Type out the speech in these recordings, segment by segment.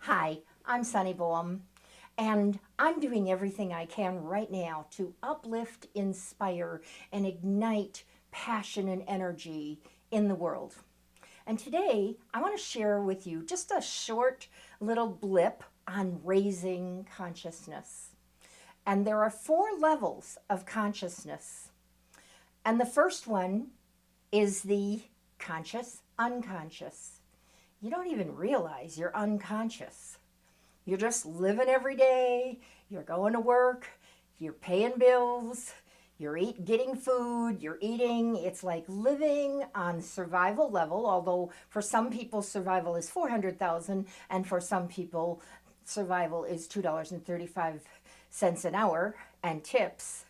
Hi, I'm Sunni Boehme, and I'm doing everything I can right now to uplift, inspire, and ignite passion and energy in the world. And today, I want to share with you just a short little blip on raising consciousness. And there are 4 levels of consciousness. And the first one is the conscious unconscious. You don't even realize you're unconscious. You're just living every day. You're going to work. You're paying bills. You're getting food. You're eating. It's like living on survival level, although for some people survival is 400,000 and for some people survival is $2.35 an hour and tips.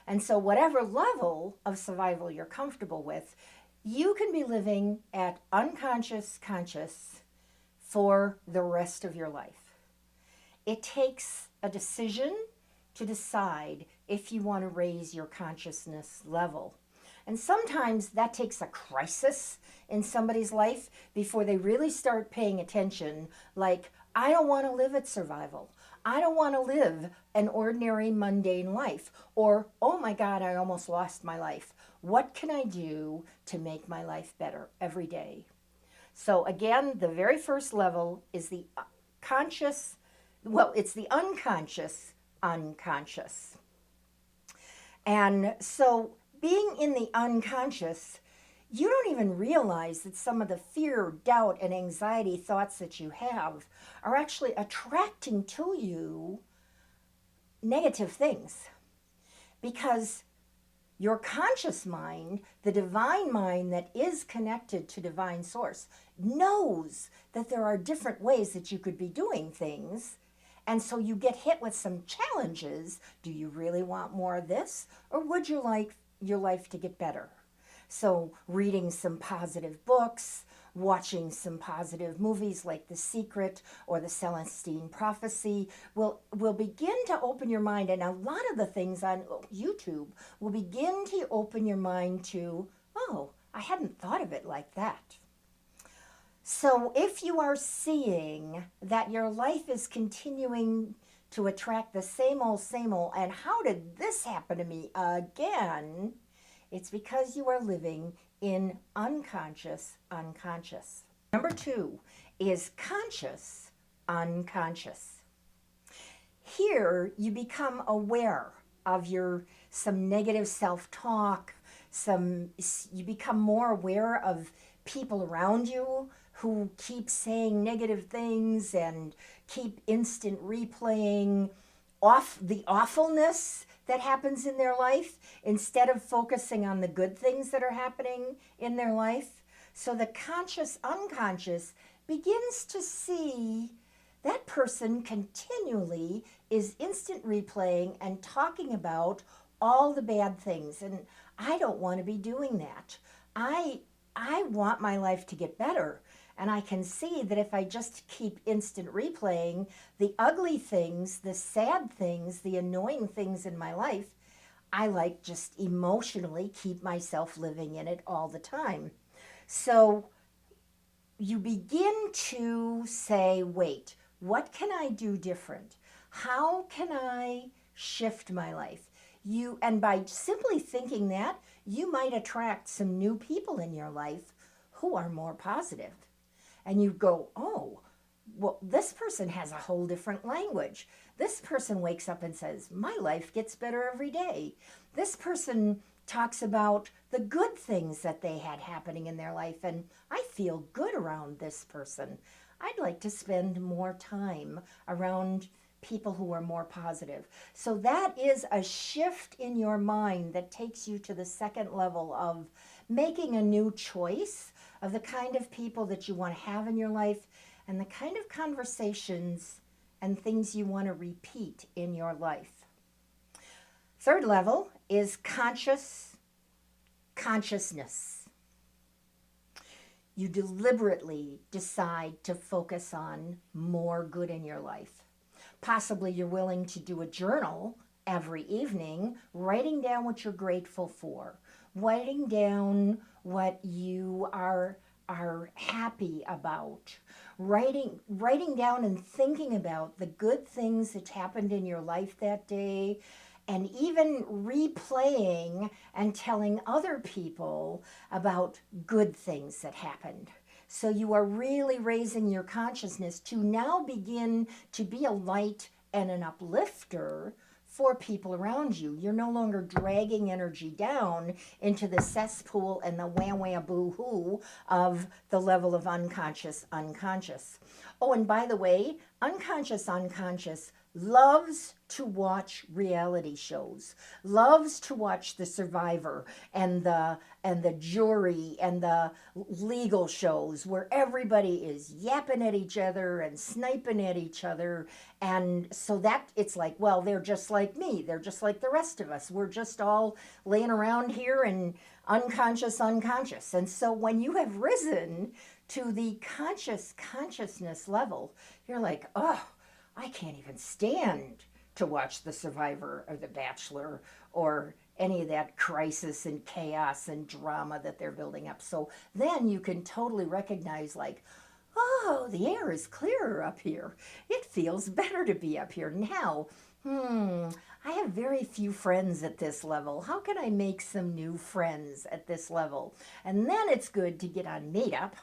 And so whatever level of survival you're comfortable with, you can be living at unconscious conscious for the rest of your life. It takes a decision to decide if you want to raise your consciousness level. And sometimes that takes a crisis in somebody's life before they really start paying attention, like, I don't want to live at survival. I don't want to live an ordinary, mundane life. Or, oh my God, I almost lost my life. What can I do to make my life better every day? So, again, the very first level is the conscious, it's the unconscious unconscious. And so, being in the unconscious, you don't even realize that some of the fear, doubt, and anxiety thoughts that you have are actually attracting to you negative things. Because your conscious mind, the divine mind that is connected to divine source, knows that there are different ways that you could be doing things. And so you get hit with some challenges. Do you really want more of this? Or would you like your life to get better? So, reading some positive books, watching some positive movies like The Secret or The Celestine Prophecy will begin to open your mind. And a lot of the things on YouTube will begin to open your mind to, oh, I hadn't thought of it like that. So, if you are seeing that your life is continuing to attract the same old, and how did this happen to me again? It's because you are living in unconscious unconscious. Number 2 is conscious unconscious. Here you become aware of some negative self-talk, you become more aware of people around you who keep saying negative things and keep instant replaying the awfulness that happens in their life instead of focusing on the good things that are happening in their life. So the conscious unconscious begins to see that person continually is instant replaying and talking about all the bad things. And I don't want to be doing that. I want my life to get better. And I can see that if I just keep instant replaying the ugly things, the sad things, the annoying things in my life, I like just emotionally keep myself living in it all the time. So you begin to say, wait, what can I do different? How can I shift my life? And by simply thinking that, you might attract some new people in your life who are more positive. And you go, oh, well, this person has a whole different language. This person wakes up and says, my life gets better every day. This person talks about the good things that they had happening in their life, and I feel good around this person. I'd like to spend more time around people who are more positive. So that is a shift in your mind that takes you to the second level of making a new choice of the kind of people that you want to have in your life and the kind of conversations and things you want to repeat in your life. Third level is consciousness. You deliberately decide to focus on more good in your life. Possibly you're willing to do a journal every evening, writing down what you're grateful for, writing down what you are happy about, writing down and thinking about the good things that happened in your life that day, and even replaying and telling other people about good things that happened. So you are really raising your consciousness to now begin to be a light and an uplifter for people around you. You're no longer dragging energy down into the cesspool and the wham wham boo hoo of the level of unconscious. Oh, and by the way, unconscious loves to watch reality shows, loves to watch The Survivor and the jury and the legal shows where everybody is yapping at each other and sniping at each other. And so that it's like, well, they're just like me. They're just like the rest of us. We're just all laying around here and unconscious. And so when you have risen to the consciousness level, you're like, oh, I can't even stand to watch The Survivor or The Bachelor or any of that crisis and chaos and drama that they're building up. So then you can totally recognize, like, oh, the air is clearer up here. It feels better to be up here. Now, I have very few friends at this level. How can I make some new friends at this level? And then it's good to get on Meetup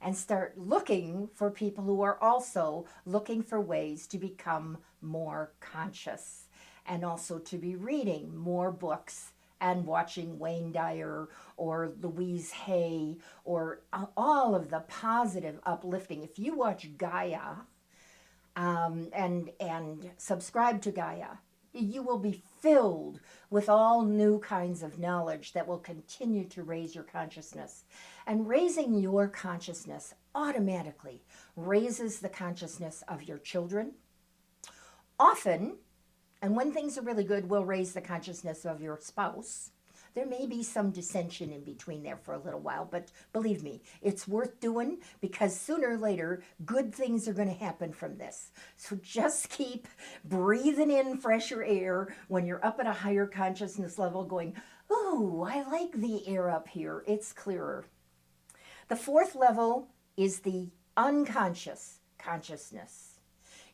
and start looking for people who are also looking for ways to become more conscious, and also to be reading more books and watching Wayne Dyer or Louise Hay or all of the positive uplifting. If you watch Gaia and subscribe to Gaia, you will be filled with all new kinds of knowledge that will continue to raise your consciousness. And raising your consciousness automatically raises the consciousness of your children. Often, and when things are really good, will raise the consciousness of your spouse. There may be some dissension in between there for a little while, but believe me, it's worth doing, because sooner or later, good things are going to happen from this. So just keep breathing in fresher air when you're up at a higher consciousness level, going, oh, I like the air up here. It's clearer. The fourth level is the unconscious consciousness.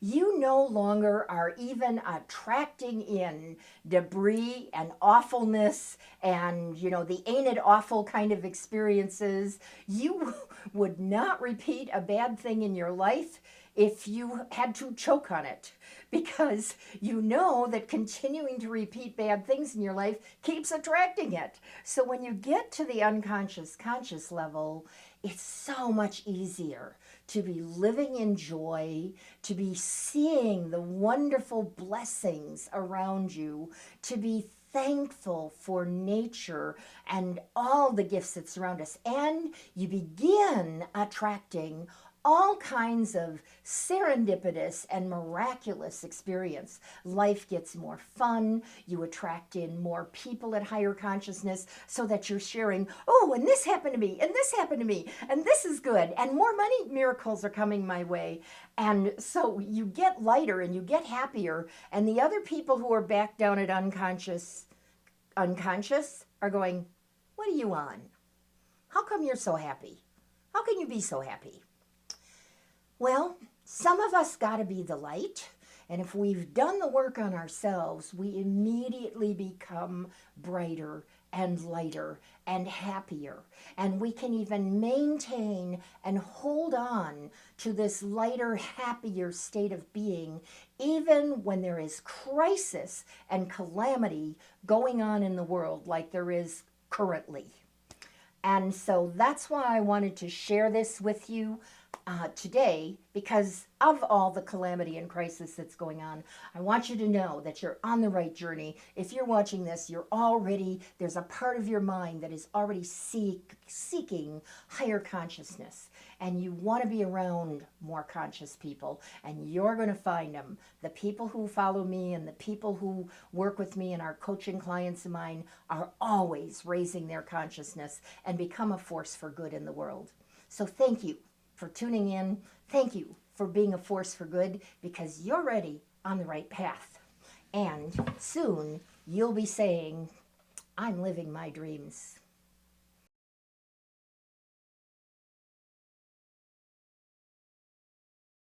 You no longer are even attracting in debris and awfulness and, the ain't it awful kind of experiences. You would not repeat a bad thing in your life if you had to choke on it, because you know that continuing to repeat bad things in your life keeps attracting it. So when you get to the conscious level, it's so much easier to be living in joy, to be seeing the wonderful blessings around you, to be thankful for nature and all the gifts that surround us. And you begin attracting all kinds of serendipitous and miraculous experience. Life gets more fun. You attract in more people at higher consciousness, so that you're sharing, oh, and this happened to me, and this happened to me, and this is good, and more money miracles are coming my way. And so you get lighter and you get happier, and the other people who are back down at unconscious are going, what are you on? How come you're so happy? How can you be so happy? Well, some of us got to be the light, and if we've done the work on ourselves, we immediately become brighter and lighter and happier, and we can even maintain and hold on to this lighter, happier state of being, even when there is crisis and calamity going on in the world like there is currently. And so that's why I wanted to share this with you today, because of all the calamity and crisis that's going on. I want you to know that you're on the right journey. If you're watching this, there's a part of your mind that is already seeking higher consciousness, and you want to be around more conscious people, and you're going to find them. The people who follow me and the people who work with me and are coaching clients of mine are always raising their consciousness and become a force for good in the world. So thank you for tuning in. Thank you for being a force for good, because you're already on the right path. And soon you'll be saying, I'm living my dreams.